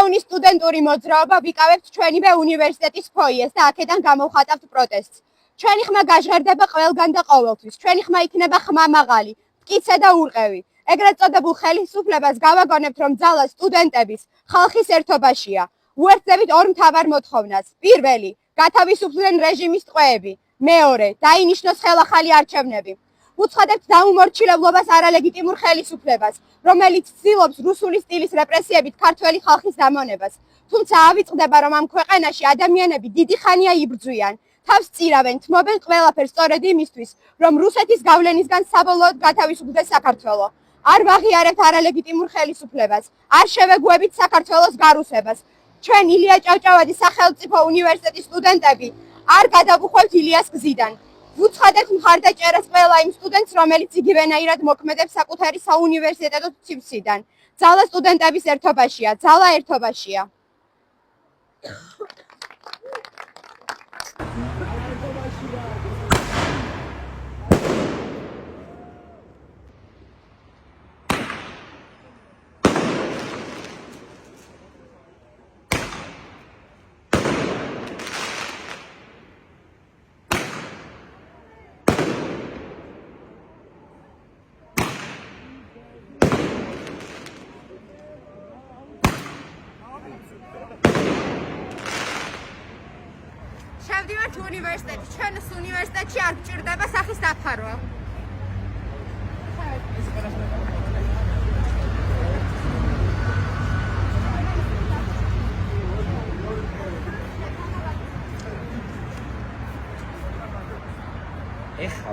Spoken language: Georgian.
ლოკდაუნის სტუდენტური მოძრაობა ვიკავებთ ჩვენივე უნივერსიტეტის ფოიეს და აქედან გამოვხატავთ პროტესტს. ჩვენი ხმა გაჟღერდება ყველგან და ყოველთვის. ჩვენი ხმა იქნება ხმა მაღალი, მტკიცე და ურყევი. ეგრეთ წოდებულ ხელისუფლებას გავაგონებთ, რომ ძალა სტუდენტების, ხალხის ერთობაშია. უერთდებით ორ მთავარ მოთხოვნას. პირველი, გათავისუფლდნენ რეჟიმის ტყვეები. მეორე, დაინიშნოს ხელახალი არჩევნები. უცხადებთ დაუმორჩილებლობას არალეგიტიმურ ხელისუფლებას, რომელიც ცდილობს რუსული სტილის რეპრესიებით ქართველი ხალხის დამონებას. თუმცა ავიწყდება, რომ ამ ქვეყანაში ადამიანები დიდი ხანია იბრძვიან, თავს წირავენ, თმობენ ყველაფერს სწორედ იმისთვის, რომ რუსეთის გავლენისგან საბოლოოდ გათავისუფლდეს საქართველო. არ ვაღიარებთ არალეგიტიმურ ხელისუფლებას, არ შევეგუებით საქართველოს გარუსებას. ჩვენ ილია ჭავჭავაძის სახელმწიფო უნივერსიტეტის სტუდენტები არ გადავუხვევთ ილიას გზიდან. ვუცხადებთ მხარდაჭერას ყველა იმ სტუდენტს, რომელიც იგივენაირად მოქმედებს საკუთარი საუნივერსიტეტო ცივსიდან. ძალა სტუდენტების ერთობაშია, ძალა ერთობაშია. შევდივართ უნივერსიტეტში, ჩვენს უნივერსიტეტში არ გჭირდება სახის დაფარვა. ეხლა